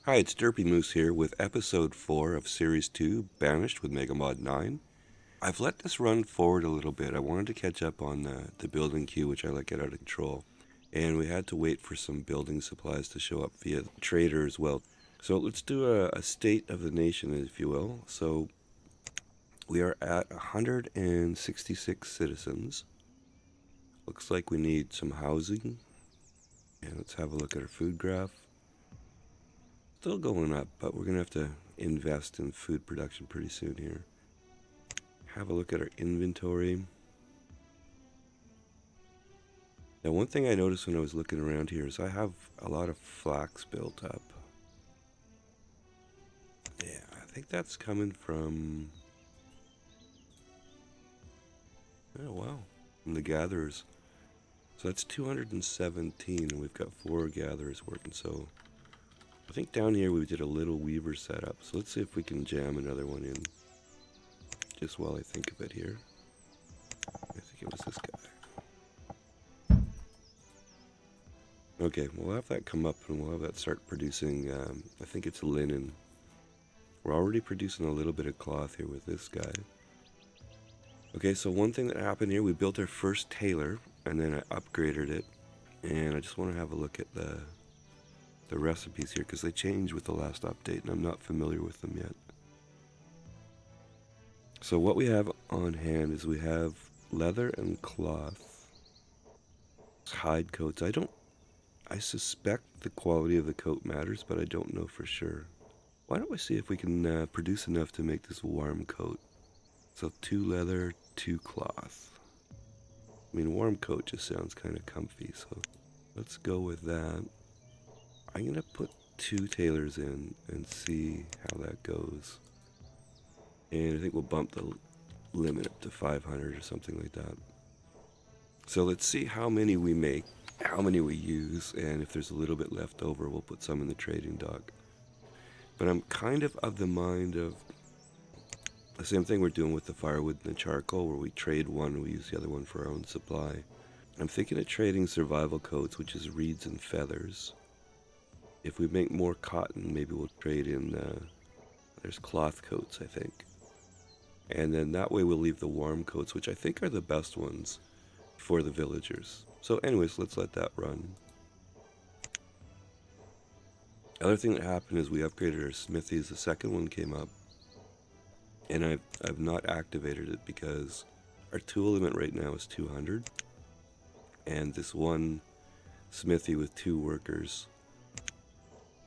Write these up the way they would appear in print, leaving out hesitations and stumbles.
Hi, it's Derpy Moose here with episode 4 of series 2, Banished with megamod 9. I've let this run forward a little bit. I wanted to catch up on the building queue, which I let get out of control. And we had to wait for some building supplies to show up via trader as well. So let's do a state of the nation, if you will. So we are at 166 citizens. Looks like we need some housing. And let's have a look at our food graph. Still going up, but we're going to have to invest in food production pretty soon here. Have a look at our inventory. Now, one thing I noticed when I was looking around here is I have a lot of flax built up. Yeah, I think that's coming from... Oh, wow. From the gatherers. So that's 217, and we've got 4 gatherers working, so... I think down here we did a little weaver setup, so let's see if we can jam another one in. Just while I think of it here. I think it was this guy. Okay, we'll have that come up and we'll have that start producing, I think it's linen. We're already producing a little bit of cloth here with this guy. Okay, so one thing that happened here, we built our first tailor and then I upgraded it. And I just want to have a look at the recipes here because they changed with the last update and I'm not familiar with them yet. So what we have on hand is we have leather and cloth, hide coats. I suspect the quality of the coat matters, but I don't know for sure. Why don't we see if we can produce enough to make this warm coat? So 2 leather, 2 cloth. I mean, warm coat just sounds kind of comfy, so let's go with that. I'm going to put 2 tailors in and see how that goes. And I think we'll bump the limit up to 500 or something like that. So let's see how many we make, how many we use, and if there's a little bit left over, we'll put some in the trading dock. But I'm kind of the mind of the same thing we're doing with the firewood and the charcoal, where we trade one, we use the other one for our own supply. I'm thinking of trading survival coats, which is reeds and feathers. If we make more cotton, maybe we'll trade in, there's cloth coats, I think. And then that way we'll leave the warm coats, which I think are the best ones for the villagers. So anyways, let's let that run. Other thing that happened is we upgraded our smithies. The second one came up. And I've not activated it because our tool limit right now is 200. And this one smithy with 2 workers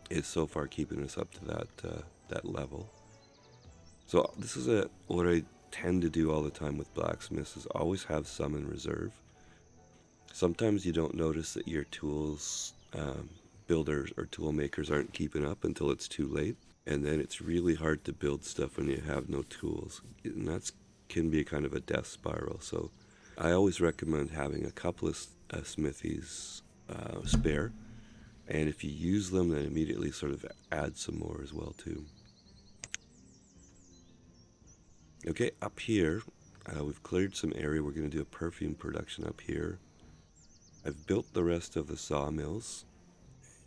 is so far keeping us up to that level. So this is what I tend to do all the time with blacksmiths is always have some in reserve. Sometimes you don't notice that your tools builders or tool makers aren't keeping up until it's too late. And then it's really hard to build stuff when you have no tools. And that can be kind of a death spiral. So I always recommend having a couple of smithies spare. And if you use them, then immediately sort of add some more as well too. Okay, up here, we've cleared some area. We're going to do a perfume production up here. I've built the rest of the sawmills.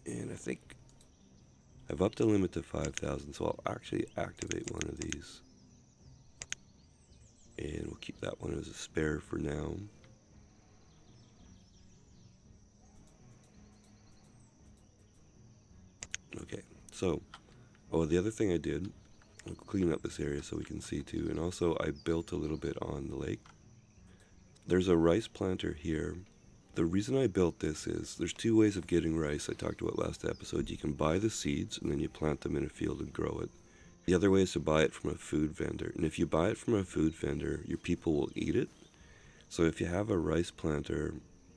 And I think I've upped the limit to 5,000, so I'll actually activate one of these. And we'll keep that one as a spare for now. Okay, so, the other thing I did, I'll clean up this area so we can see too, and also I built a little bit on the lake. There's a rice planter here. The reason I built this is there's 2 ways of getting rice I talked about last episode. You can buy the seeds and then you plant them in a field and grow it. The other way is to buy it from a food vendor. And if you buy it from a food vendor, your people will eat it. So if you have a rice planter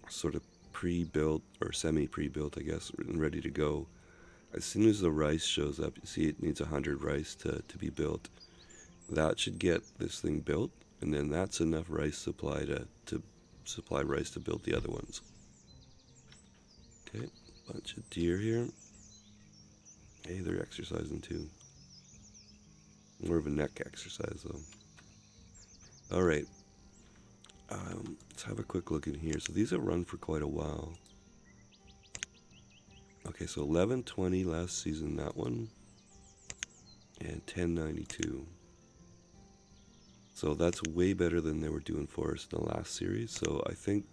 sort of pre-built or semi-pre-built, I guess, and ready to go, as soon as the rice shows up, you see it needs 100 rice to be built. That should get this thing built, and then that's enough rice supply to supply rice to build the other ones. Okay, bunch of deer here. Hey, they're exercising too. More of a neck exercise though. Alright, let's have a quick look in here. So these have run for quite a while. Okay, so 1120 last season, that one, and 1092. So that's way better than they were doing for us in the last series. So I think,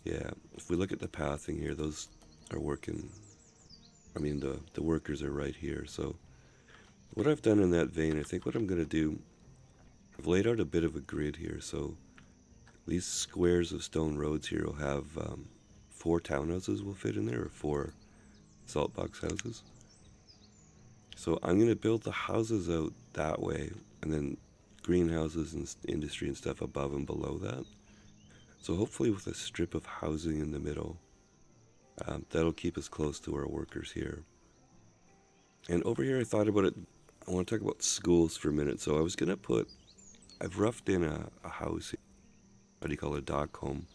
yeah, if we look at the pathing here, those are working. I mean, the workers are right here. So what I've done in that vein, I think what I'm going to do, I've laid out a bit of a grid here. So these squares of stone roads here will have 4 townhouses will fit in there, or 4 salt box houses. So I'm going to build the houses out that way, and then greenhouses and industry and stuff above and below that. So hopefully with a strip of housing in the middle, that'll keep us close to our workers here. And over here I thought about it, I want to talk about schools for a minute. So I was going to put, I've roughed in a house here. What do you call it, a dock home.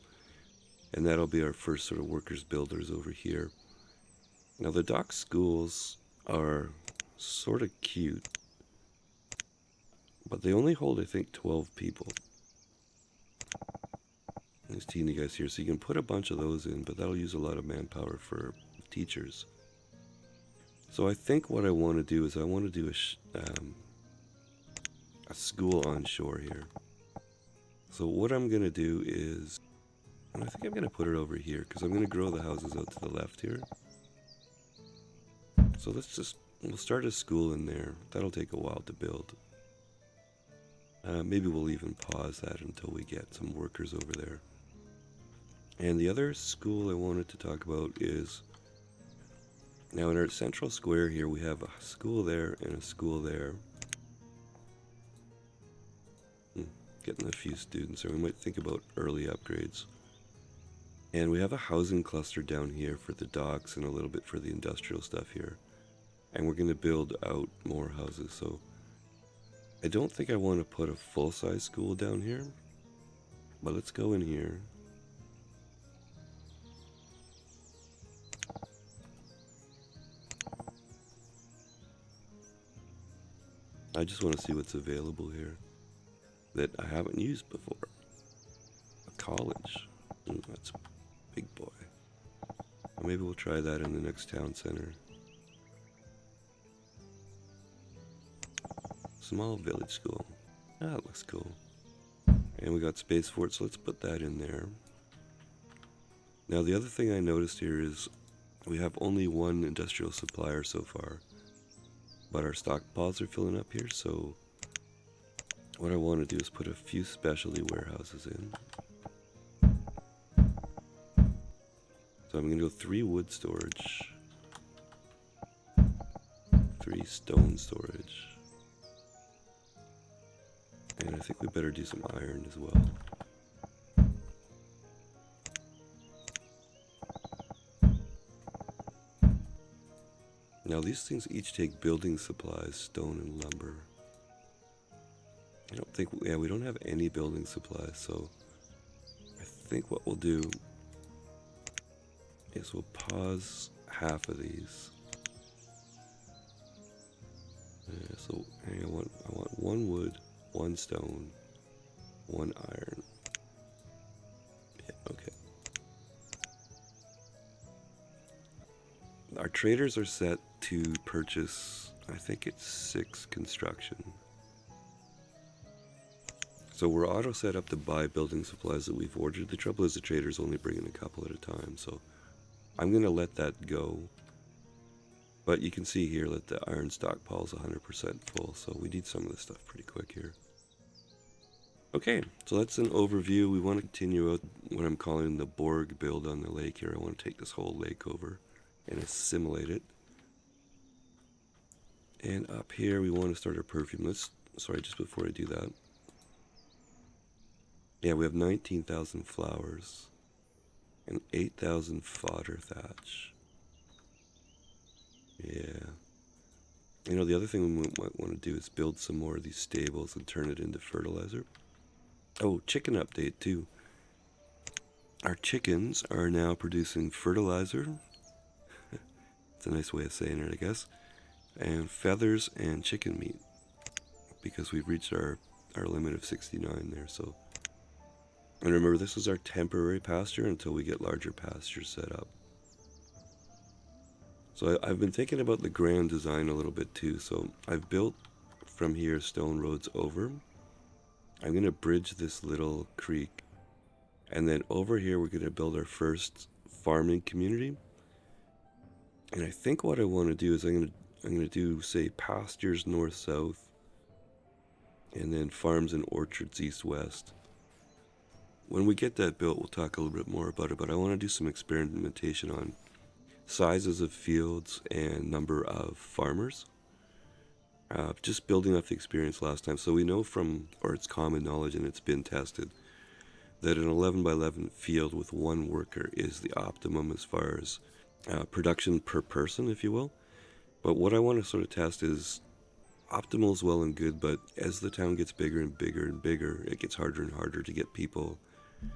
And that'll be our first sort of workers builders over here. Now the dock schools are sort of cute, but they only hold, I think, 12 people. There's teeny guys here, so you can put a bunch of those in, but that'll use a lot of manpower for teachers. So I think what I want to do is I want to do a school on shore here. So what I'm going to do is, and I think I'm going to put it over here, because I'm going to grow the houses out to the left here. So we'll start a school in there. That'll take a while to build. Maybe we'll even pause that until we get some workers over there. And the other school I wanted to talk about is, now in our central square here, we have a school there and a school there. Getting a few students, or we might think about early upgrades. And we have a housing cluster down here for the docks and a little bit for the industrial stuff here. And we're going to build out more houses, so I don't think I want to put a full-size school down here, but let's go in here. I just want to see what's available here that I haven't used before. A college. That's a big boy. Well, maybe we'll try that in the next town center. Small village school. That looks cool. And we got space for it, so let's put that in there. Now the other thing I noticed here is we have only one industrial supplier so far, but our stockpiles are filling up here, so what I want to do is put a few specialty warehouses in. So I'm going to go 3 wood storage, 3 stone storage, and I think we better do some iron as well. Now these things each take building supplies, stone and lumber. I don't think, yeah, we don't have any building supplies, so I think what we'll do is we'll pause half of these. So I want 1 wood, 1 stone, 1 iron. Yeah, okay. Our traders are set to purchase, I think it's 6 construction. So we're auto set up to buy building supplies that we've ordered. The trouble is the traders only bring in a couple at a time, so I'm going to let that go. But you can see here that the iron stockpile is 100% full, so we need some of this stuff pretty quick here. Okay, so that's an overview. We want to continue out what I'm calling the Borg build on the lake here. I want to take this whole lake over and assimilate it. And up here we want to start our perfume. Sorry, just before I do that. Yeah, we have 19,000 flowers and 8,000 fodder thatch. Yeah. You know, the other thing we might want to do is build some more of these stables and turn it into fertilizer. Oh, chicken update too. Our chickens are now producing fertilizer. It's a nice way of saying it, I guess. And feathers and chicken meat, because we've reached our limit of 69 there. So, and remember, this is our temporary pasture until we get larger pastures set up. So I've been thinking about the grand design a little bit too. So I've built from here stone roads over. I'm going to bridge this little creek. And then over here, we're going to build our first farming community. And I think what I want to do is I'm going to do, say, pastures north-south. And then farms and orchards east-west. When we get that built, we'll talk a little bit more about it. But I want to do some experimentation on sizes of fields and number of farmers. Just building off the experience last time. So we know from, or it's common knowledge and it's been tested, that an 11 by 11 field with one worker is the optimum as far as production per person, if you will. But what I want to sort of test is optimal is well and good, but as the town gets bigger and bigger and bigger, it gets harder and harder to get people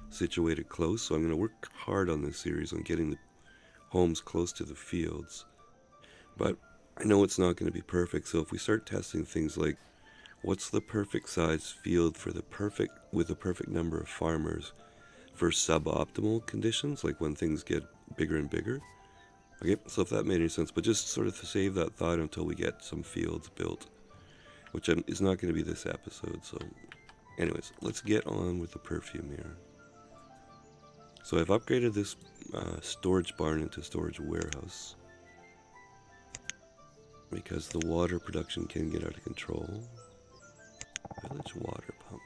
situated close. So I'm going to work hard on this series on getting the homes close to the fields. But I know it's not going to be perfect, so if we start testing things like what's the perfect size field for the perfect number of farmers for suboptimal conditions, like when things get bigger and bigger. Okay, so if that made any sense, but just sort of to save that thought until we get some fields built, which is not going to be this episode. So anyways, let's get on with the perfume here. So I've upgraded this storage barn into storage warehouse because the water production can get out of control. Village water pump.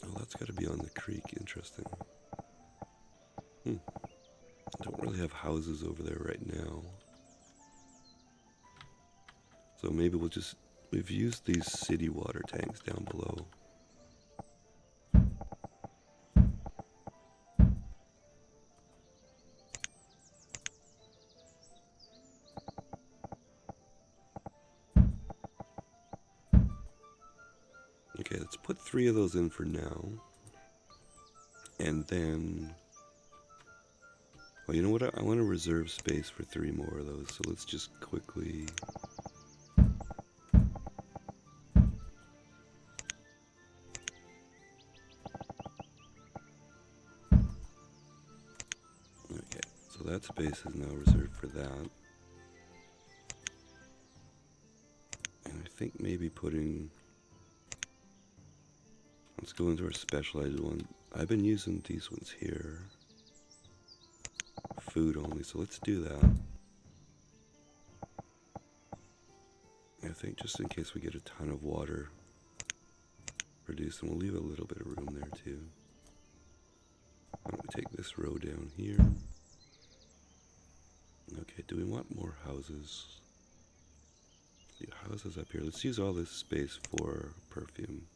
Oh, that's got to be on the creek. Interesting. I don't really have houses over there right now. So maybe we've used these city water tanks down below. Okay, let's put 3 of those in for now. And then, well, you know what? I want to reserve space for 3 more of those. So let's just quickly. Okay, so that space is now reserved for that. And I think maybe putting. Let's go into our specialized one. I've been using these ones here. Food only, so let's do that. I think just in case we get a ton of water produced, and we'll leave a little bit of room there too. Why don't we take this row down here? Okay, do we want more houses? The houses up here. Let's use all this space for perfume.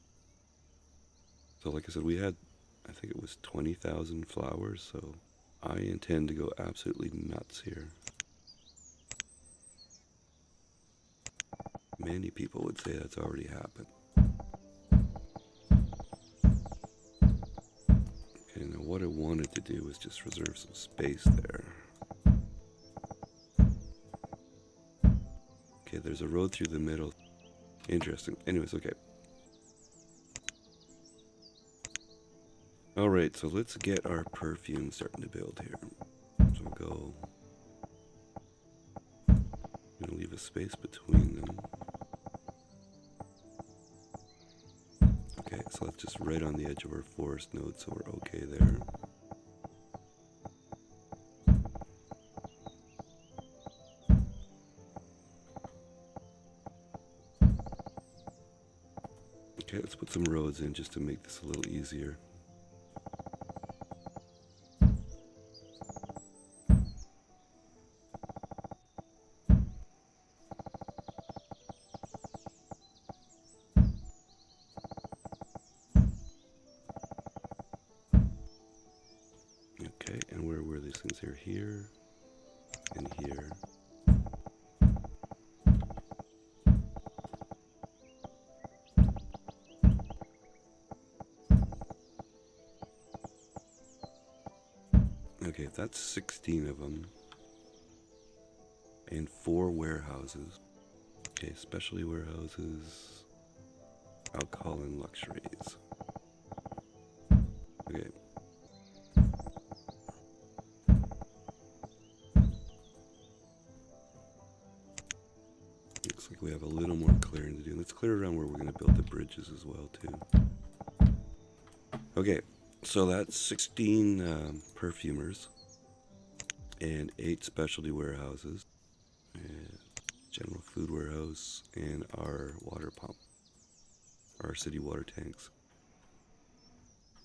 So like I said, we had, I think it was 20,000 flowers, so I intend to go absolutely nuts here. Many people would say that's already happened. Okay, now what I wanted to do was just reserve some space there. Okay, there's a road through the middle. Interesting. Anyways, okay. Alright, so let's get our perfume starting to build here. So we'll go. I'm gonna leave a space between them. Okay, so that's just right on the edge of our forest node, so we're okay there. Okay, let's put some roads in just to make this a little easier. Okay, and where were these things here? Here and here. Okay, that's 16 of them. And 4 warehouses. Okay, specialty warehouses, alcohol and luxuries. Okay. we have a little more clearing to do. Let's clear around where we're going to build the bridges as well too. Okay, so that's 16 perfumers and 8 specialty warehouses, and general food warehouse, and our water pump, our city water tanks.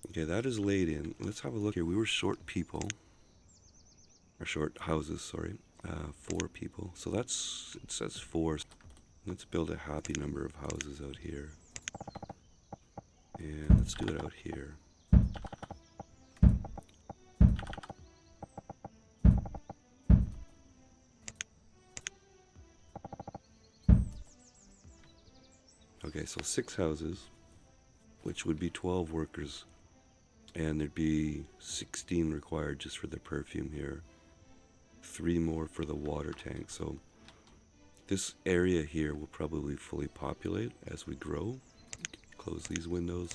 Okay, that is laid in. Let's have a look here. We were short people, or short houses, sorry. 4 people. So that's, it says 4. Let's build a happy number of houses out here. And let's do it out here. Okay, so 6 houses, which would be 12 workers. And there'd be 16 required just for the perfume here. 3 more for the water tank. So this area here will probably fully populate as we grow. Close these windows.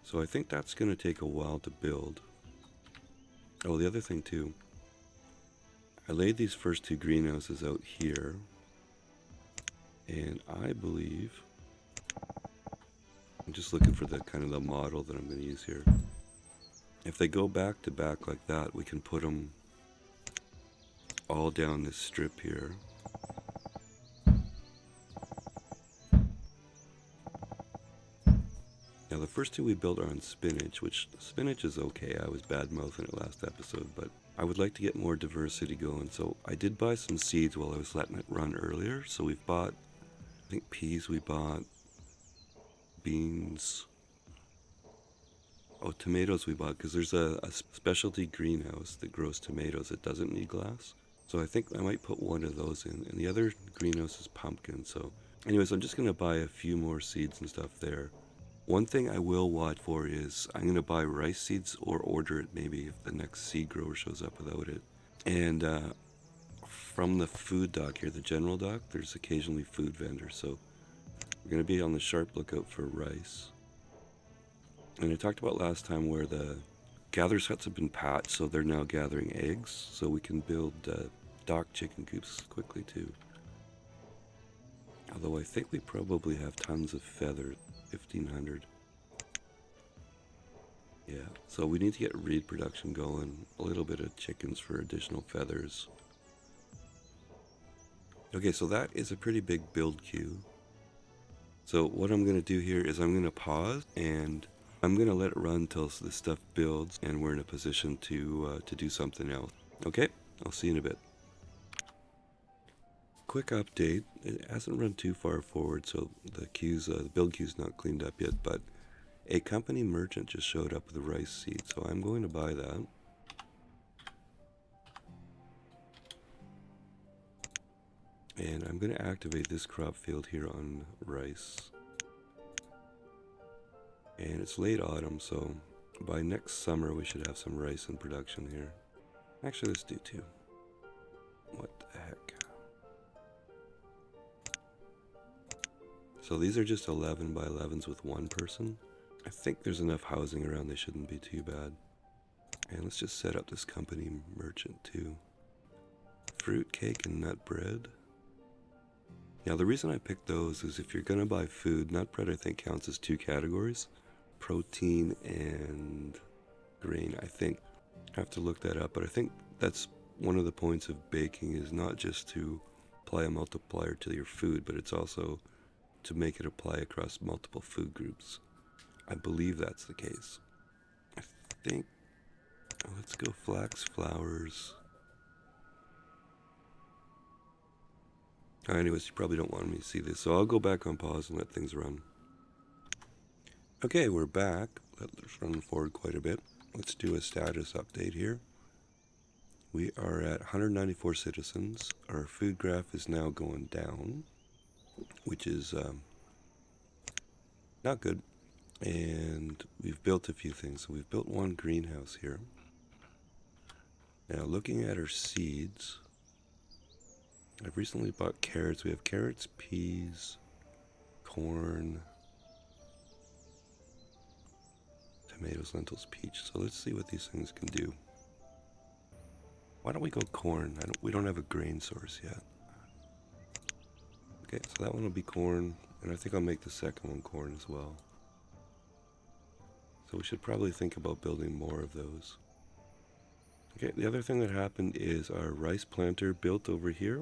So I think that's going to take a while to build. Oh, the other thing too, I laid these first 2 greenhouses out here, and I believe, I'm just looking for the kind of the model that I'm going to use here. If they go back to back like that, we can put them all down this strip here. Now the first 2 we built are on spinach, which spinach is okay. I was bad-mouthing it last episode, but I would like to get more diversity going. So I did buy some seeds while I was letting it run earlier. So we've bought, I think peas we bought, beans, oh, tomatoes we bought, because there's a specialty greenhouse that grows tomatoes. It doesn't need glass. So I think I might put one of those in. And the other greenhouse is pumpkin. So anyways, I'm just going to buy a few more seeds and stuff there. One thing I will watch for is I'm going to buy rice seeds or order it maybe if the next seed grower shows up without it. And from the food dock here, the general dock, there's occasionally food vendors. So we're going to be on the sharp lookout for rice. And I talked about last time where the gatherers' huts have been patched, so they're now gathering eggs. So we can build dock chicken coops quickly too. Although I think we probably have tons of feathers. 1,500. Yeah, so we need to get reed production going. A little bit of chickens for additional feathers. Okay, so that is a pretty big build queue. So what I'm going to do here is I'm going to pause and I'm going to let it run until this stuff builds and we're in a position to do something else. Okay, I'll see you in a bit. Quick update, it hasn't run too far forward, so the queue's, the build queue's not cleaned up yet, but a company merchant just showed up with a rice seed, so I'm going to buy that. And I'm going to activate this crop field here on rice. And it's late autumn, so by next summer we should have some rice in production here. Actually, let's do 2. What the heck? So these are just 11 by 11s with 1 person. I think there's enough housing around, they shouldn't be too bad. And let's just set up this company merchant too. Fruit cake and nut bread. Now the reason I picked those is if you're gonna buy food, nut bread I think counts as 2 categories. Protein and grain, I think. I have to look that up, but I think that's one of the points of baking is not just to apply a multiplier to your food, but it's also to make it apply across multiple food groups. I believe that's the case. I think, let's go flax flowers. Anyways, you probably don't want me to see this, so I'll go back on pause and let things run. Okay, we're back. Let's run forward quite a bit. Let's do a status update here. We are at 194 citizens. Our food graph is now going down, which is not good. And we've built a few things. So we've built 1 greenhouse here. Now looking at our seeds, I've recently bought carrots. We have carrots, peas, corn, tomatoes, lentils, peach. So let's see what these things can do. Why don't we go corn? We don't have a grain source yet. Okay, so that one will be corn, and I think I'll make the second one corn as well. So we should probably think about building more of those. Okay, the other thing that happened is our rice planter built over here.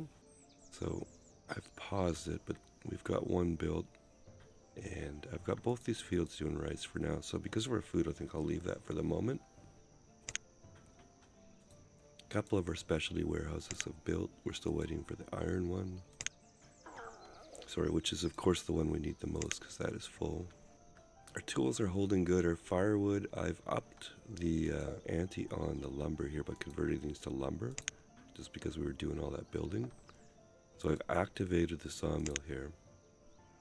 So I've paused it, but we've got one built, and I've got both these fields doing rice for now. So because of our food, I think I'll leave that for the moment. A couple of our specialty warehouses have built. We're still waiting for the iron one. Sorry, which is of course the one we need the most because that is full. Our tools are holding good. Our firewood, I've upped the ante on the lumber here by converting these to lumber, just because we were doing all that building. So I've activated the sawmill here,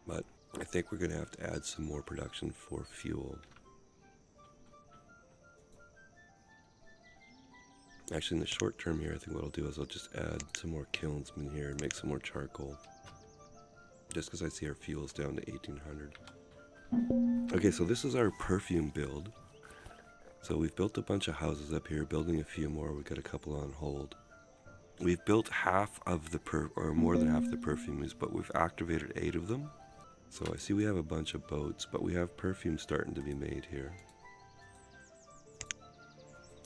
but I think we're going to have to add some more production for fuel. Actually, in the short term here, I think what I'll do is I'll just add some more kilns in here and make some more charcoal. Just because I see our fuel's down to 1800. Okay, so this is our perfume build. So we've built a bunch of houses up here, building a few more. We've got a couple on hold. We've built half of the or more than half the perfumes, but we've activated 8 of them. So I see we have a bunch of boats, but we have perfume starting to be made here.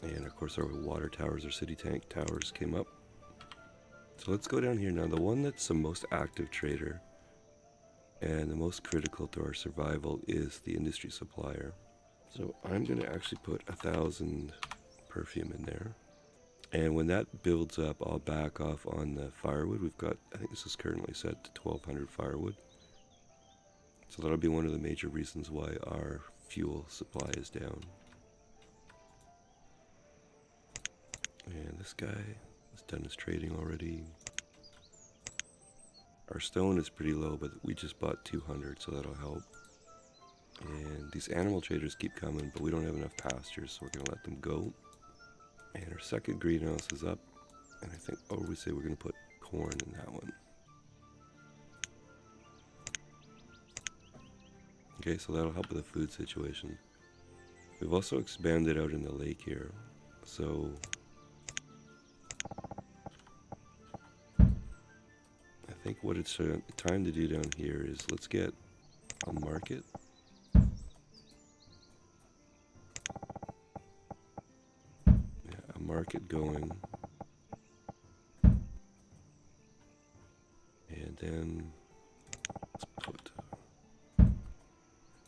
And of course our water towers, our city tank towers came up. So let's go down here now. The one that's the most active trader and the most critical to our survival is the industry supplier. So I'm going to actually put 1,000 perfume in there. And when that builds up, I'll back off on the firewood. We've got, I think this is currently set to 1,200 firewood. So that'll be one of the major reasons why our fuel supply is down. And this guy has done his trading already. Our stone is pretty low, but we just bought 200, so that'll help. And these animal traders keep coming, but we don't have enough pastures, so we're going to let them go. And our second greenhouse is up, and I think, we say we're going to put corn in that one. Okay, so that'll help with the food situation. We've also expanded out in the lake here, so I think what it's time to do down here is let's get a market. Market going, and then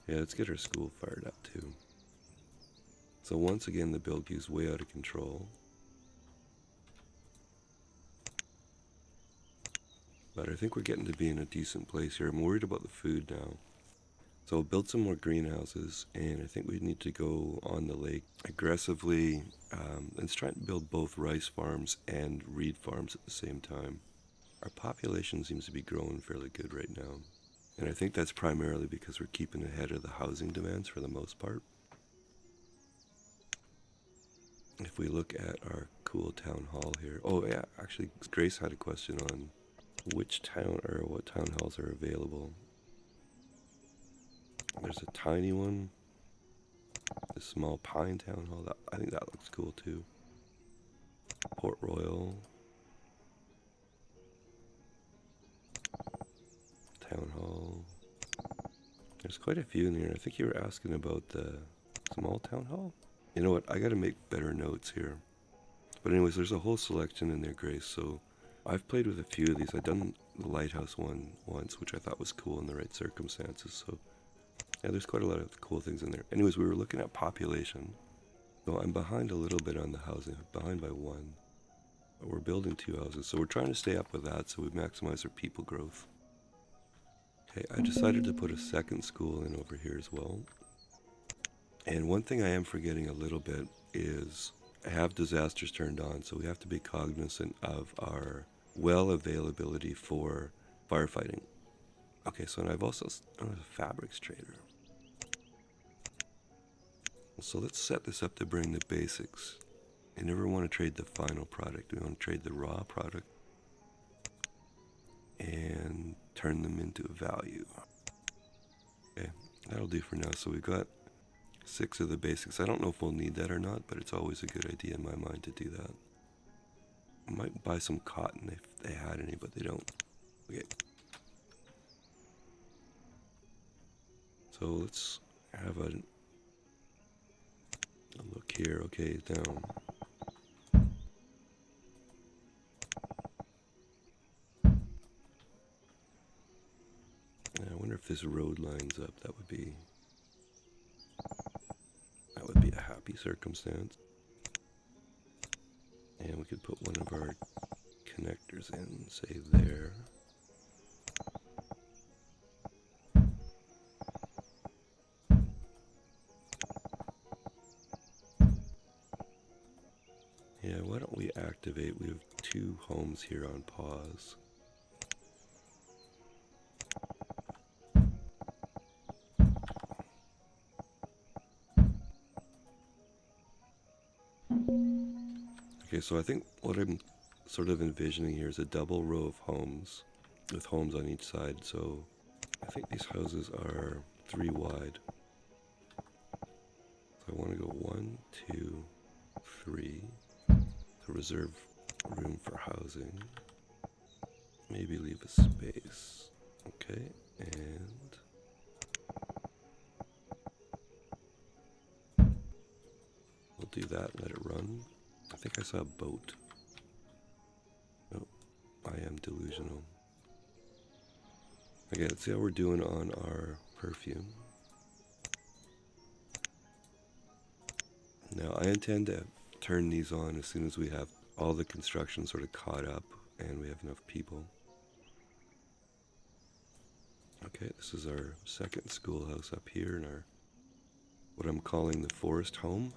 let's get our school fired up too. So once again the build queue's way out of control, but I think we're getting to be in a decent place here. I'm worried about the food now. So I'll build some more greenhouses, and I think we need to go on the lake aggressively. Let's try and build both rice farms and reed farms at the same time. Our population seems to be growing fairly good right now, and I think that's primarily because we're keeping ahead of the housing demands for the most part. If we look at our cool town hall here, actually Grace had a question on which town or what town halls are available. There's a tiny one, a small pine town hall. I think that looks cool too. Port Royal town hall. There's quite a few in here. I think you were asking about the small town hall. You know what? I got to make better notes here. But anyways, there's a whole selection in there, Grace. So I've played with a few of these. I've done the lighthouse one once, which I thought was cool in the right circumstances. So yeah, there's quite a lot of cool things in there. Anyways, we were looking at population. So I'm behind a little bit on the housing, behind by 1. But we're building 2 houses, so we're trying to stay up with that so we maximize our people growth. Okay, I decided to put a second school in over here as well. And one thing I am forgetting a little bit is I have disasters turned on, so we have to be cognizant of our well availability for firefighting. Okay, so and I've also a fabrics trader. So let's set this up to bring the basics. I never want to trade the final product. We want to trade the raw product and turn them into a value. Okay, that'll do for now. So we've got 6 of the basics. I don't know if we'll need that or not, but it's always a good idea in my mind to do that. I might buy some cotton if they had any, but they don't. Okay. So let's have a look here. Okay, down. I wonder if this road lines up. That would be a happy circumstance. And we could put one of our connectors in, say there. Yeah, why don't we activate? We have 2 homes here on pause. Okay, so I think what I'm sort of envisioning here is a double row of homes with homes on each side. So I think these houses are 3 wide. So I want to go 1, 2, 3 to reserve room for housing. Maybe leave a space. Okay, and we'll do that and let it run. I think I saw a boat. Oh, I am delusional. Okay, let's see how we're doing on our perfume. Now, I intend to turn these on as soon as we have all the construction sort of caught up and we have enough people. Okay, this is our second schoolhouse up here in our, what I'm calling the forest home.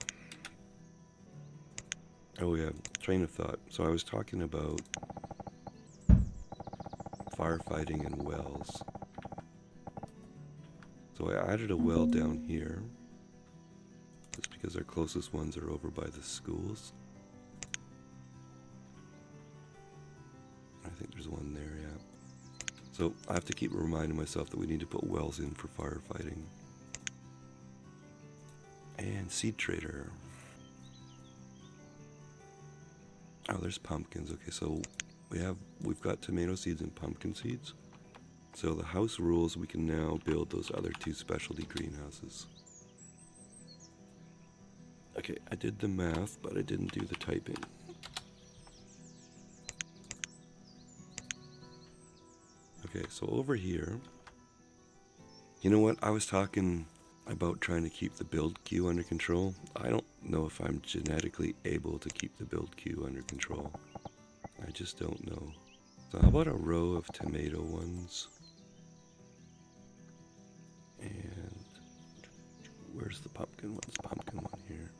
Oh yeah, train of thought. So I was talking about firefighting and wells. So I added a well down here. Just because our closest ones are over by the schools. I think there's one there, yeah. So I have to keep reminding myself that we need to put wells in for firefighting. And seed trader. Oh, there's pumpkins. Okay, so we've got tomato seeds and pumpkin seeds. So the house rules, we can now build those other 2 specialty greenhouses. Okay, I did the math, but I didn't do the typing. Okay, so over here, you know what? I was talking about trying to keep the build queue under control. I don't know if I'm genetically able to keep the build queue under control. I just don't know. So how about a row of tomato ones? And where's the pumpkin ones? Pumpkin one here.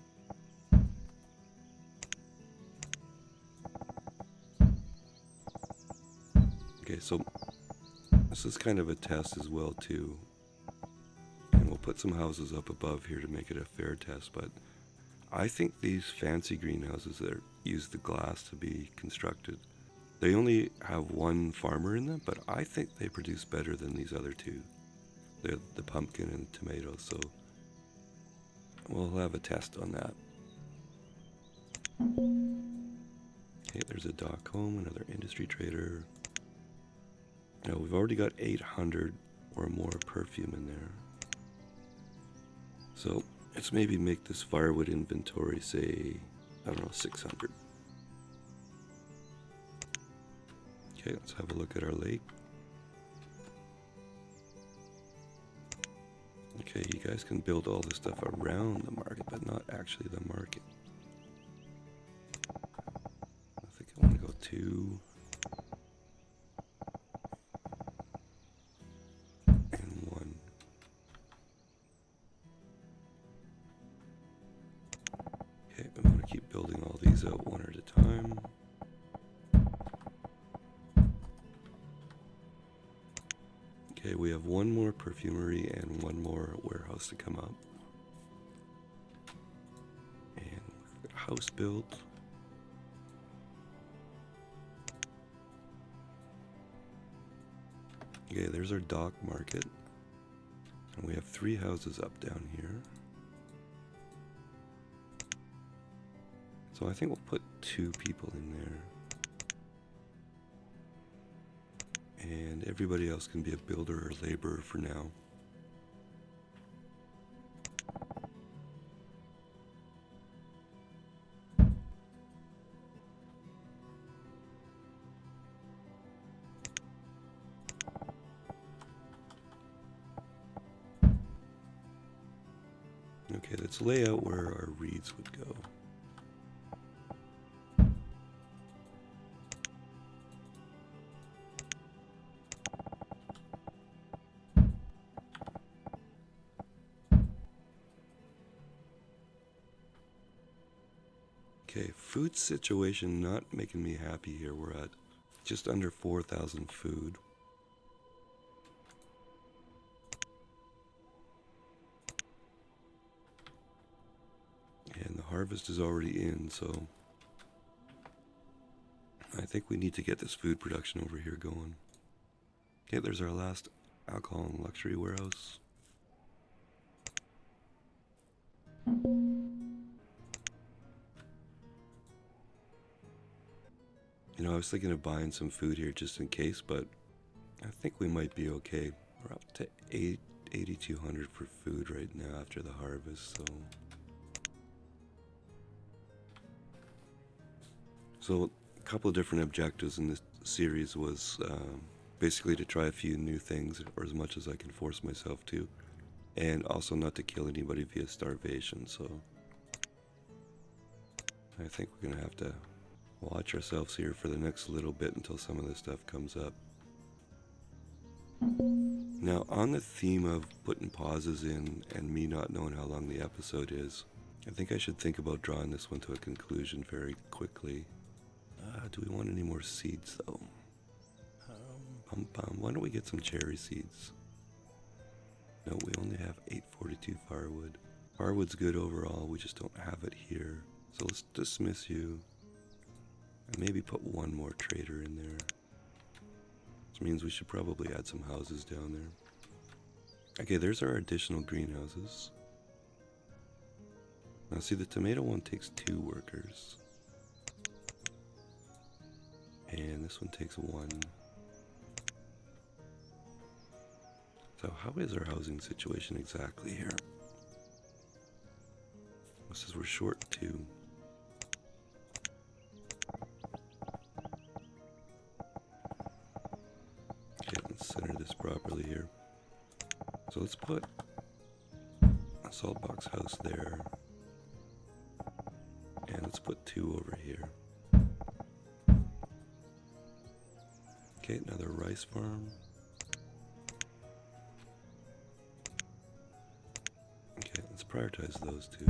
Okay, so this is kind of a test as well too. And we'll put some houses up above here to make it a fair test, but I think these fancy greenhouses that use the glass to be constructed, they only have 1 farmer in them, but I think they produce better than these other 2. The pumpkin and the tomatoes, so we'll have a test on that. Okay, there's a dock home, another industry trader. Now we've already got 800 or more perfume in there. So let's maybe make this firewood inventory, say, I don't know, 600. Okay, let's have a look at our lake. Okay, you guys can build all this stuff around the market, but not actually the market. I think I want to go 2. And 1. Okay, I'm going to keep building all these out one at a time. Okay, we have 1 more perfumery and 1 more warehouse to come up. And house built. Okay, there's our dock market. And we have 3 houses up down here. So I think we'll put 2 people in there. And everybody else can be a builder or laborer for now. Okay, let's lay out where our reeds would go. Okay, food situation not making me happy here. We're at just under 4,000 food. And the harvest is already in, so I think we need to get this food production over here going. Okay, there's our last alcohol and luxury warehouse. You know, I was thinking of buying some food here just in case, but I think we might be okay. We're up to 8,200 for food right now after the harvest, So a couple of different objectives in this series was basically to try a few new things, or as much as I can force myself to, and also not to kill anybody via starvation, so I think we're gonna have to watch ourselves here for the next little bit until some of this stuff comes up. Now, on the theme of putting pauses in and me not knowing how long the episode is, I think I should think about drawing this one to a conclusion very quickly. Do we want any more seeds, though? Why don't we get some cherry seeds? No, we only have 842 firewood. Firewood's good overall, we just don't have it here. So let's dismiss you. And maybe put one more trader in there. Which means we should probably add some houses down there. Okay, there's our additional greenhouses. Now see, the tomato one takes 2 workers. And this one takes 1. So how is our housing situation exactly here? It says we're short 2. Okay, let's center this properly here. So let's put a salt box house there. And let's put 2 over here. Okay, another rice farm. Okay, let's prioritize those 2.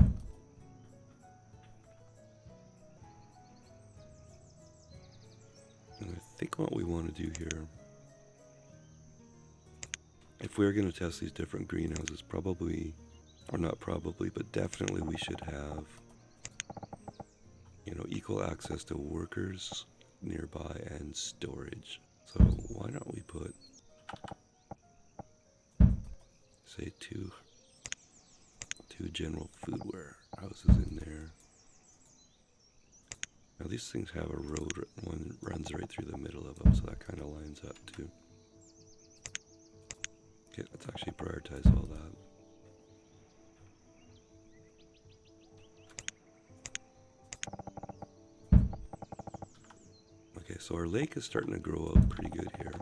And I think what we want to do here, if we're going to test these different greenhouses, probably, or not probably, but definitely we should have, you know, equal access to workers nearby and storage. So why don't we put, say, two general food warehouses in there. Now these things have a road, one runs right through the middle of them, so that kind of lines up too. Okay, let's actually prioritize all that. Okay, so our lake is starting to grow up pretty good here.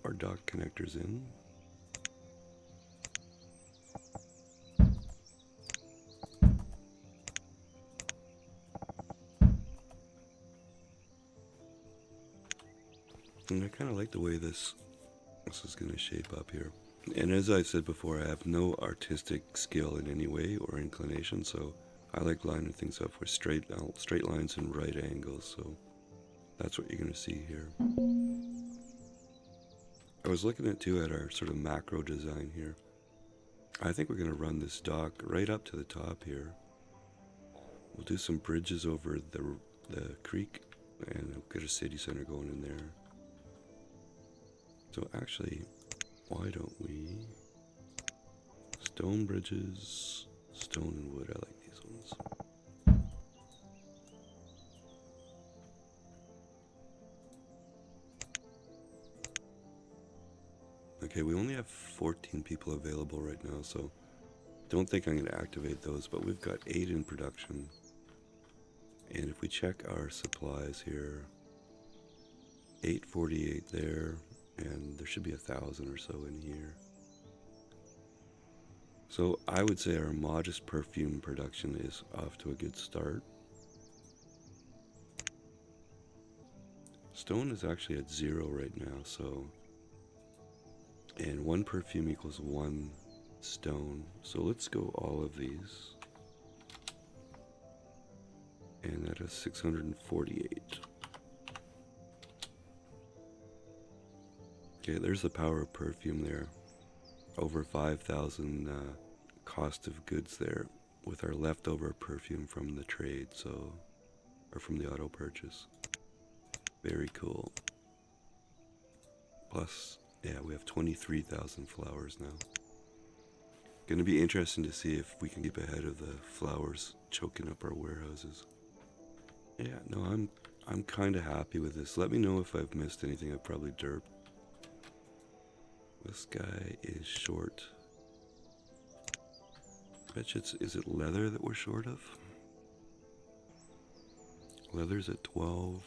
Our dock connector's in. And I kind of like the way this is going to shape up here. And as I said before, I have no artistic skill in any way or inclination, so I like lining things up with straight lines and right angles, so that's what you're going to see here. I was looking at our sort of macro design here. I think we're going to run this dock right up to the top here. We'll do some bridges over the creek and we'll get a city center going in there. So actually, why don't we stone bridges, stone and wood, I like these ones. Okay, we only have 14 people available right now, so don't think I'm going to activate those, but we've got 8 in production. And if we check our supplies here, 848 there, and there should be 1,000 or so in here. So I would say our modest perfume production is off to a good start. Stone is actually at 0 right now, so, and 1 perfume equals 1 stone. So let's go all of these. And that is 648. Okay, there's the power of perfume there. Over 5,000 cost of goods there with our leftover perfume from the trade, so, or from the auto purchase. Very cool. Plus, yeah, we have 23,000 flowers now. Gonna be interesting to see if we can keep ahead of the flowers choking up our warehouses. Yeah, no, I'm kind of happy with this. Let me know if I've missed anything. I've probably derped. This guy is short. Bet you is it leather that we're short of? Leather's at 12.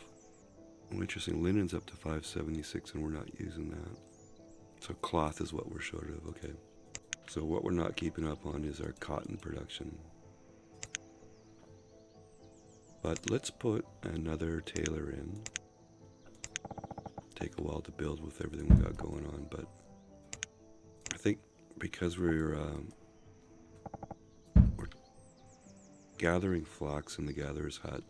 Oh, interesting. Linen's up to 576 and we're not using that. So cloth is what we're short of, okay. So what we're not keeping up on is our cotton production. But let's put another tailor in. Take a while to build with everything we got going on, but I think because we're gathering flax in the gatherer's hut,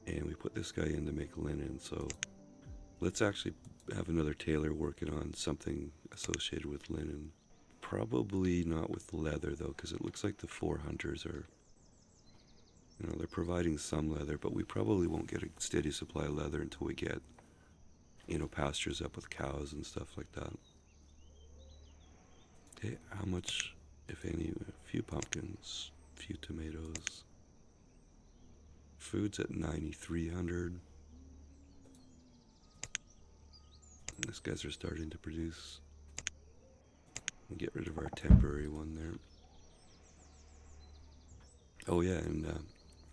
and we put this guy in to make linen, so let's actually have another tailor working on something associated with linen. Probably not with leather though, because it looks like the 4 hunters are, you know, they're providing some leather, but we probably won't get a steady supply of leather until we get, you know, pastures up with cows and stuff like that. Okay, how much, if any? A few pumpkins, a few tomatoes. Food's at 9,300. These guys are starting to produce. We'll get rid of our temporary one there. Oh yeah, and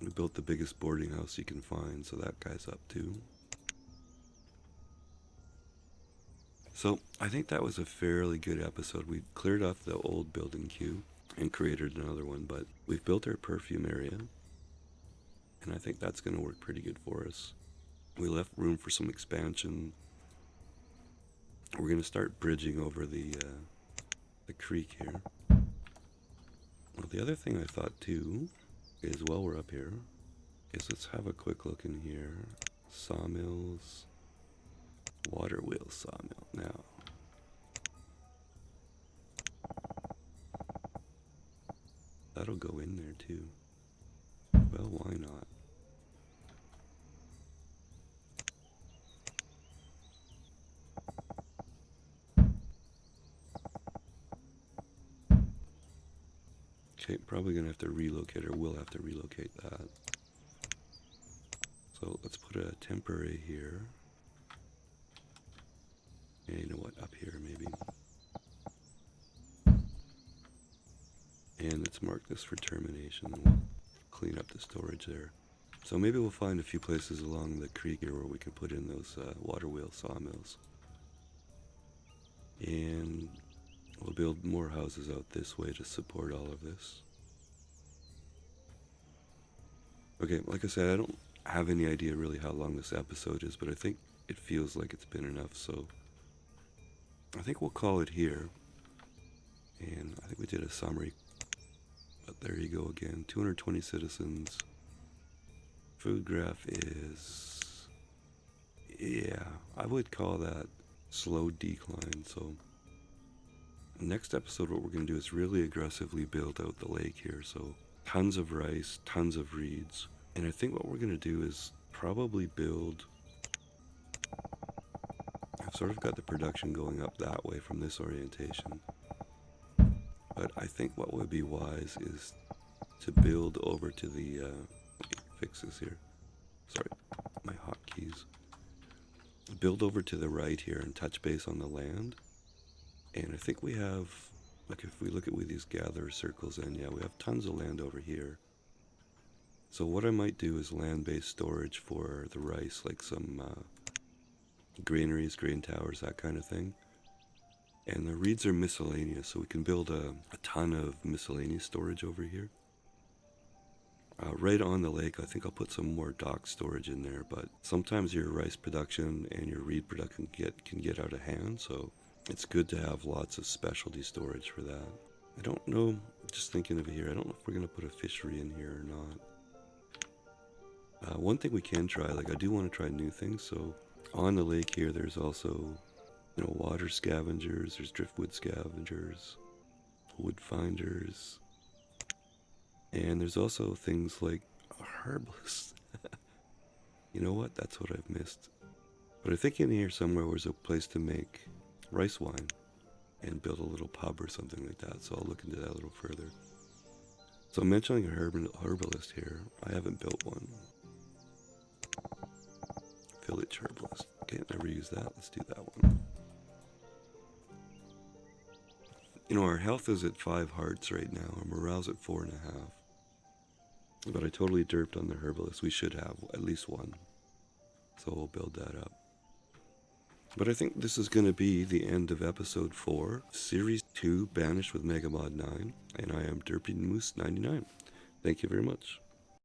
we built the biggest boarding house you can find, so that guy's up too. So I think that was a fairly good episode. We cleared off the old building queue and created another one, but we've built our perfume area, and I think that's going to work pretty good for us. We left room for some expansion. We're going to start bridging over the creek here. Well, the other thing I thought too is, while we're up here, is let's have a quick look in here. Sawmills, water wheel sawmill. Now, that'll go in there too. Well, why not? Okay, probably gonna have to relocate, or we'll have to relocate that. So let's put a temporary here. And you know what, up here maybe. And let's mark this for termination, and we'll clean up the storage there. So maybe we'll find a few places along the creek here where we can put in those water wheel sawmills. And we'll build more houses out this way to support all of this. Okay, like I said, I don't have any idea really how long this episode is, but I think it feels like it's been enough, so I think we'll call it here. And I think we did a summary, but there you go again. 220 citizens. Food graph is, yeah, I would call that slow decline. So next episode, what we're going to do is really aggressively build out the lake here. So tons of rice, tons of reeds. And I think what we're going to do is probably build, I've sort of got the production going up that way from this orientation. But I think what would be wise is to build over to the, let me fix this here. Sorry, my hotkeys. Build over to the right here and touch base on the land. And I think we have, like if we look at with these gather circles in, yeah, we have tons of land over here. So what I might do is land-based storage for the rice, like some granaries, grain towers, that kind of thing. And the reeds are miscellaneous, so we can build a ton of miscellaneous storage over here. Right on the lake, I think I'll put some more dock storage in there, but sometimes your rice production and your reed production can get out of hand, so it's good to have lots of specialty storage for that. I don't know, just thinking of it here, I don't know if we're going to put a fishery in here or not. One thing we can try, like I do want to try new things, so on the lake here there's also, water scavengers, there's driftwood scavengers, wood finders, and there's also things like herbalists. You know what? That's what I've missed. But I think in here somewhere was a place to make rice wine and build a little pub or something like that. So I'll look into that a little further. So I'm mentioning a herbalist here. I haven't built one. Village herbalist. Can't never use that. Let's do that one. Our health is at 5 hearts right now. Our morale's at 4.5. But I totally derped on the herbalist. We should have at least one. So we'll build that up. But I think this is going to be the end of episode 4, series 2, Banished with megamod 9. And I am Derpy Moose 99. Thank you very much.